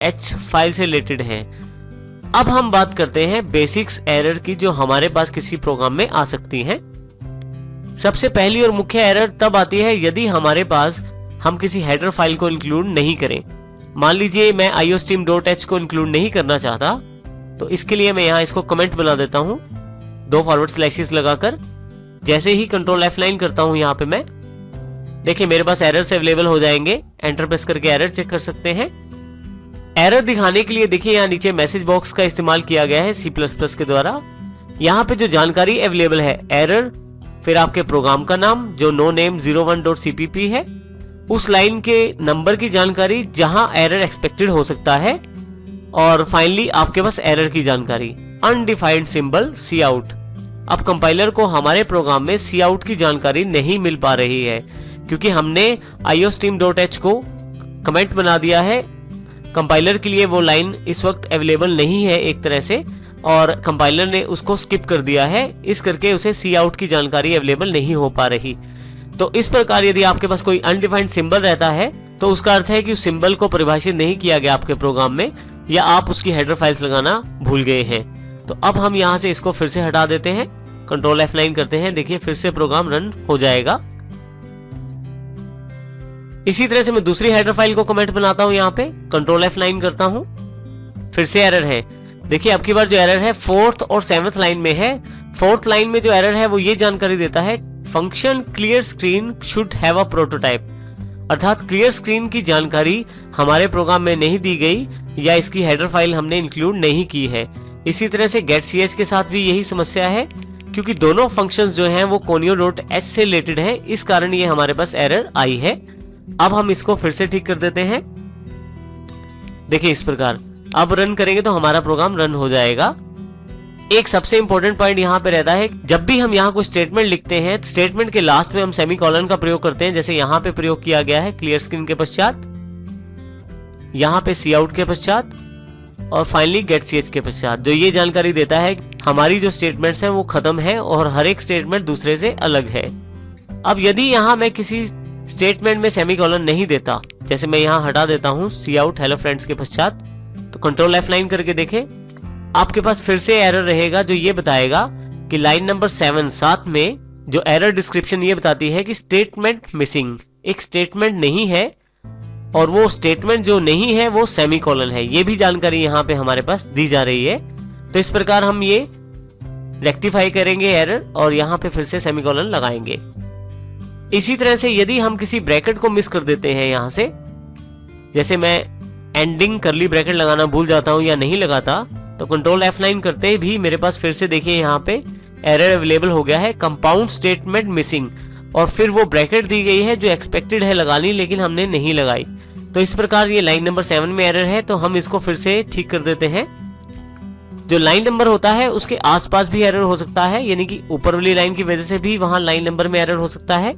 h file से related है। अब हम बात करते हैं बेसिक्स एरर की जो हमारे पास किसी प्रोग्राम में आ सकती हैं। सबसे पहली और मुख्य एरर तब आती है यदि हमारे पास हम किसी हेडर फाइल को इंक्लूड नहीं करें। मान लीजिए मैं iostream.h को इंक्लूड नहीं करना चाहता, तो इसके लिए मैं यहाँ इसको कमेंट बना देता हूँ 2 फॉरवर्ड स्लैशेस लगाकर। जैसे ही कंट्रोल F9 करता हूँ यहाँ पे मैं, देखिए मेरे पास एरर्स अवेलेबल हो जाएंगे। एंटर प्रेस करके एरर चेक कर सकते हैं। एरर दिखाने के लिए देखिए यहाँ नीचे मैसेज बॉक्स का इस्तेमाल किया गया है C++ के द्वारा। यहाँ पे जो जानकारी अवेलेबल है एरर, फिर आपके प्रोग्राम का नाम जो noname01.cpp है, उस लाइन के नंबर की जानकारी जहां एरर एक्सपेक्टेड हो सकता है, और फाइनली आपके पास एरर की जानकारी अनडिफाइंड सिंबल cout। अब कंपाइलर को हमारे प्रोग्राम में cout की जानकारी नहीं मिल पा रही है क्योंकि हमने iostream.h को कमेंट बना दिया है। कंपाइलर के लिए वो लाइन इस वक्त अवेलेबल नहीं है एक तरह से, और कंपाइलर ने उसको स्किप कर दिया है, इस करके उसे cout की जानकारी अवेलेबल नहीं हो पा रही। तो इस प्रकार यदि आपके पास कोई अनडिफाइंड सिंबल रहता है तो उसका अर्थ है कि उस सिंबल को परिभाषित नहीं किया गया आपके प्रोग्राम में, या आप उसकी हेडर फाइल्स लगाना भूल गए हैं। तो अब हम यहां से इसको फिर से हटा देते हैं, कंट्रोल F9 करते हैं, देखिए फिर से प्रोग्राम रन हो जाएगा। इसी तरह से मैं दूसरी हेडर फाइल को कमेंट बनाता हूं, यहाँ पे कंट्रोल F9 करता हूं, फिर से एरर है। देखिए अब की बार जो एरर है 4th और 7th लाइन में है। 4th लाइन में जो एरर है वो ये जानकारी देता है function clear screen should have a prototype, अर्थात क्लियर स्क्रीन की जानकारी हमारे प्रोग्राम में नहीं दी गई या इसकी हेडर फाइल हमने इंक्लूड नहीं की है। इसी तरह से getch के साथ भी यही समस्या है क्योंकि दोनों फंक्शंस जो हैं वो conio.h से रिलेटेड हैं, इस कारण ये हमारे पास एरर आई है। अब हम इसको फिर से ठीक कर देते हैं। देखिए इस प्रकार अब रन करेंगे तो हमारा प्रोग्राम रन हो जाएगा। एक सबसे इंपॉर्टेंट पॉइंट यहाँ पे रहता है, जब भी हम यहाँ कोई स्टेटमेंट लिखते हैं, स्टेटमेंट के लास्ट में हम सेमीकोलन का प्रयोग करते हैं, जैसे यहाँ पे प्रयोग किया गया है क्लियर स्क्रीन के पश्चात, यहाँ पे cout के पश्चात, और फाइनली getch के पश्चात, जो ये जानकारी देता है हमारी जो स्टेटमेंट्स हैं वो खत्म है और हर एक स्टेटमेंट दूसरे से अलग है। अब यदि यहाँ मैं किसी स्टेटमेंट में सेमीकोलन नहीं देता, जैसे मैं यहाँ हटा देता हूँ cout हेलो फ्रेंड्स के पश्चात, तो कंट्रोल F9 करके देखें, आपके पास फिर से एरर रहेगा जो ये बताएगा कि लाइन नंबर 7 में जो एरर डिस्क्रिप्शन ये बताती है कि स्टेटमेंट मिसिंग, एक स्टेटमेंट नहीं है, और वो स्टेटमेंट जो नहीं है वो सेमीकोलन है। ये भी जानकारी यहाँ पे हमारे पास दी जा रही है। तो इस प्रकार हम ये रेक्टिफाई करेंगे एरर और यहाँ पे फिर से सेमीकोलन लगाएंगे। इसी तरह से यदि हम किसी ब्रैकेट को मिस कर देते हैं यहाँ से, जैसे मैं एंडिंग करली ब्रैकेट लगाना भूल जाता हूँ या नहीं लगाता, तो कंट्रोल F9 करते ही भी मेरे पास फिर से देखिए यहाँ पे एरर अवेलेबल हो गया है कंपाउंड स्टेटमेंट मिसिंग, और फिर वो ब्रैकेट दी गई है जो एक्सपेक्टेड है लगानी लेकिन हमने नहीं लगाई। तो इस प्रकार ये लाइन नंबर 7 में एरर है, तो हम इसको फिर से ठीक कर देते हैं। जो लाइन नंबर होता है उसके आसपास भी एरर हो सकता है, यानी कि ऊपर वाली लाइन की वजह से भी वहां लाइन नंबर में एरर हो सकता है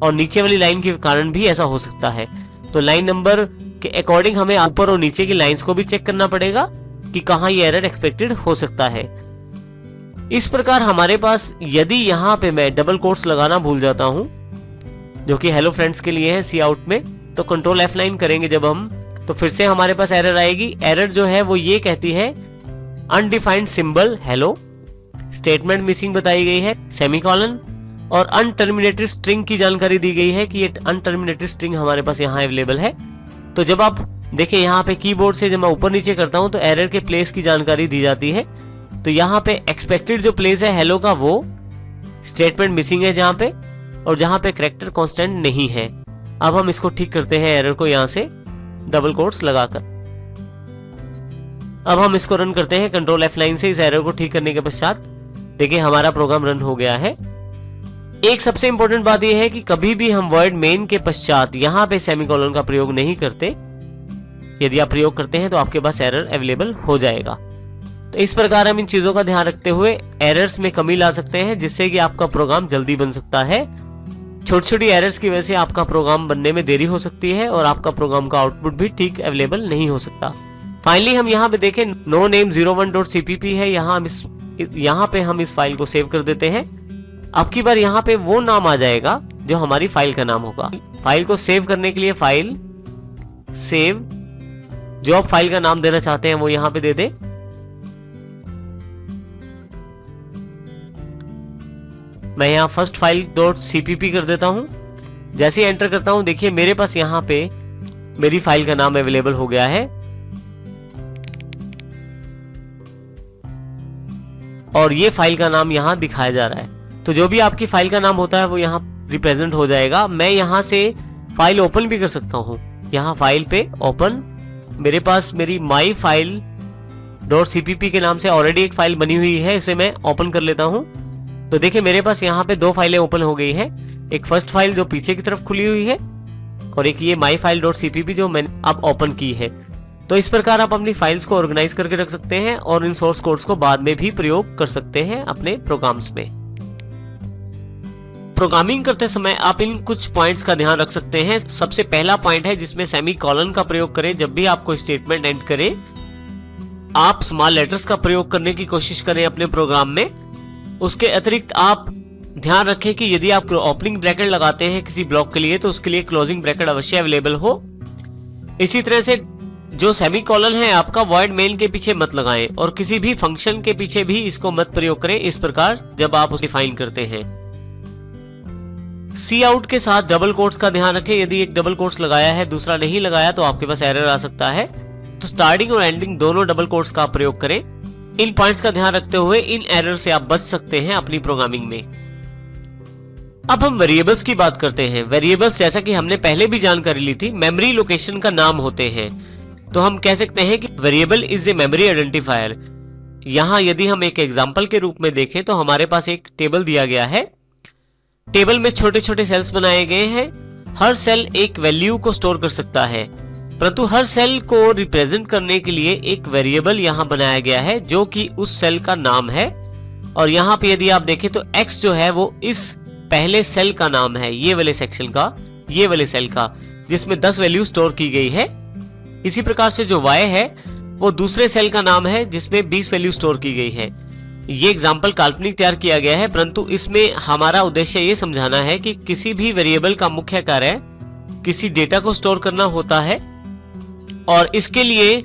और नीचे वाली लाइन के कारण भी ऐसा हो सकता है। तो लाइन नंबर के अकॉर्डिंग हमें ऊपर और नीचे की लाइंस को भी चेक करना पड़ेगा कि कहां ये एरर एक्सपेक्टेड हो सकता है। इस प्रकार हमारे पास यदि यहाँ पे मैं डबल कोट्स लगाना भूल जाता हूं, जो कि हेलो फ्रेंड्स के लिए है cout में, तो कंट्रोल F9 करेंगे जब हम, तो फिर से हमारे पास एरर आएगी। एरर जो है वो ये कहती है undefined symbol hello, statement missing बताई गई है, सेमीकोलन, और अनटर्मिनेटेड स्ट्रिंग की जानकारी दी गई है कि ये अनटर्मिनेटेड स्ट्रिंग हमारे पास यहाँ अवेलेबल है। तो जब आप देखिए यहाँ पे कीबोर्ड से जब मैं ऊपर नीचे करता हूँ तो एरर के प्लेस की जानकारी दी जाती है। तो यहाँ पे एक्सपेक्टेड जो प्लेस है हेलो का वो स्टेटमेंट मिसिंग है जहाँ पे, और जहाँ पे कैरेक्टर कांस्टेंट नहीं है। अब हम इसको ठीक करते हैं एरर को यहाँ से डबल कोट्स लगाकर। अब हम इसको रन करते हैं कंट्रोल F9 से। इस एरर को ठीक करने के पश्चात देखिए हमारा प्रोग्राम रन हो गया है। एक सबसे इंपॉर्टेंट बात यह है कि कभी भी हम वर्ड मेन के पश्चात यहाँ पे सेमीकोलन का प्रयोग नहीं करते। यदि आप प्रयोग करते हैं तो आपके पास एरर अवेलेबल हो जाएगा। तो इस प्रकार हम इन चीजों का ध्यान रखते हुए एरर्स में कमी ला सकते हैं, जिससे कि आपका प्रोग्राम जल्दी बन सकता है। छोटी छोटी एरर्स की वजह से आपका प्रोग्राम बनने में देरी हो सकती है और आपका प्रोग्राम का आउटपुट भी ठीक अवेलेबल नहीं हो सकता। फाइनली हम यहाँ पे देखें noname01.cpp है, यहाँ पे हम इस फाइल को सेव कर देते हैं। अब की बार यहाँ पे वो नाम आ जाएगा जो हमारी फाइल का नाम होगा। फाइल को सेव करने के लिए फाइल सेव जो आप फाइल का नाम देना चाहते हैं वो यहां पे दे दे। मैं यहां फर्स्ट फाइल डॉट सीपीपी कर देता हूं। जैसे ही एंटर करता हूं, देखिए मेरे पास यहां पे मेरी फाइल का नाम अवेलेबल हो गया है और ये फाइल का नाम यहां दिखाया जा रहा है। तो जो भी आपकी फाइल का नाम होता है वो यहां रिप्रेजेंट हो जाएगा। मैं यहां से फाइल ओपन भी कर सकता हूं। यहां फाइल पे ओपन, मेरे पास मेरी माई फाइल डॉट सीपीपी के नाम से ऑलरेडी एक फाइल बनी हुई है, इसे मैं ओपन कर लेता हूं। तो देखिए मेरे पास यहाँ पे दो फाइलें ओपन हो गई हैं। एक फर्स्ट फाइल जो पीछे की तरफ खुली हुई है और एक ये माई फाइल डॉट सीपीपी जो मैंने अब ओपन की है। तो इस प्रकार आप अपनी फाइल्स को ऑर्गेनाइज करके रख सकते हैं और इन सोर्स कोड्स को बाद में भी प्रयोग कर सकते हैं अपने प्रोग्राम्स में। प्रोग्रामिंग करते समय आप इन कुछ पॉइंट्स का ध्यान रख सकते हैं। सबसे पहला पॉइंट है जिसमें सेमीकोलन का प्रयोग करें। जब भी आपको स्टेटमेंट एंड करें, आप स्मॉल लेटर्स का प्रयोग करने की कोशिश करें अपने प्रोग्राम में। उसके अतिरिक्त आप ध्यान रखें कि यदि आप ओपनिंग ब्रैकेट लगाते हैं किसी ब्लॉक के लिए तो उसके लिए क्लोजिंग ब्रैकेट अवश्य अवेलेबल हो। इसी तरह से जो सेमीकोलन है आपका वॉइड मेन के पीछे मत लगाएं और किसी भी फंक्शन के पीछे भी इसको मत प्रयोग करें इस प्रकार जब आप उसे डिफाइन करते हैं। सी आउट के साथ डबल कोट्स का ध्यान रखें। यदि एक डबल कोट्स लगाया है दूसरा नहीं लगाया तो आपके पास एरर आ सकता है। तो स्टार्टिंग और एंडिंग दोनों डबल कोट्स का प्रयोग करें। इन पॉइंट्स का ध्यान रखते हुए इन एरर से आप बच सकते हैं अपनी प्रोग्रामिंग में। अब हम वेरिएबल्स की बात करते हैं। वेरिएबल्स जैसा कि हमने पहले भी जानकारी ली थी, मेमोरी लोकेशन का नाम होते हैं। तो हम कह सकते हैं कि variable is a memory identifier. यहां यदि हम एक एग्जांपल के रूप में देखें तो हमारे पास एक टेबल दिया गया है। टेबल में छोटे छोटे सेल्स बनाए गए हैं। हर सेल एक वैल्यू को स्टोर कर सकता है, परंतु हर सेल को रिप्रेजेंट करने के लिए एक वेरिएबल यहां बनाया गया है जो कि उस सेल का नाम है। और यहां पे यदि आप देखें तो x जो है वो इस पहले सेल का नाम है, ये वाले सेक्शन का, ये वाले सेल का, जिसमें 10 वैल्यू स्टोर की गई है। इसी प्रकार से जो y है वो दूसरे सेल का नाम है जिसमें 20 वैल्यू स्टोर की गई है। ये एग्जाम्पल काल्पनिक तैयार किया गया है, परंतु इसमें हमारा उद्देश्य ये समझाना है कि किसी भी वेरिएबल का मुख्य कार्य किसी डेटा को स्टोर करना होता है और इसके लिए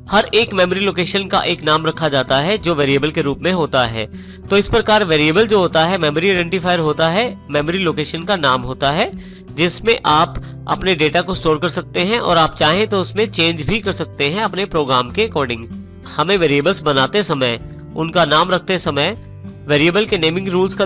हर एक मेमोरी लोकेशन का एक नाम रखा जाता है जो वेरिएबल के रूप में होता है। तो इस प्रकार वेरिएबल जो होता है मेमोरी आइडेंटिफायर होता है, मेमोरी लोकेशन का नाम होता है जिसमें आप अपने डेटा को स्टोर कर सकते हैं और आप चाहें तो उसमें चेंज भी कर सकते हैं अपने प्रोग्राम के अकॉर्डिंग। हमें वेरिएबल्स बनाते समय, उनका नाम रखते समय वेरिएबल के नेमिंग रूल्स का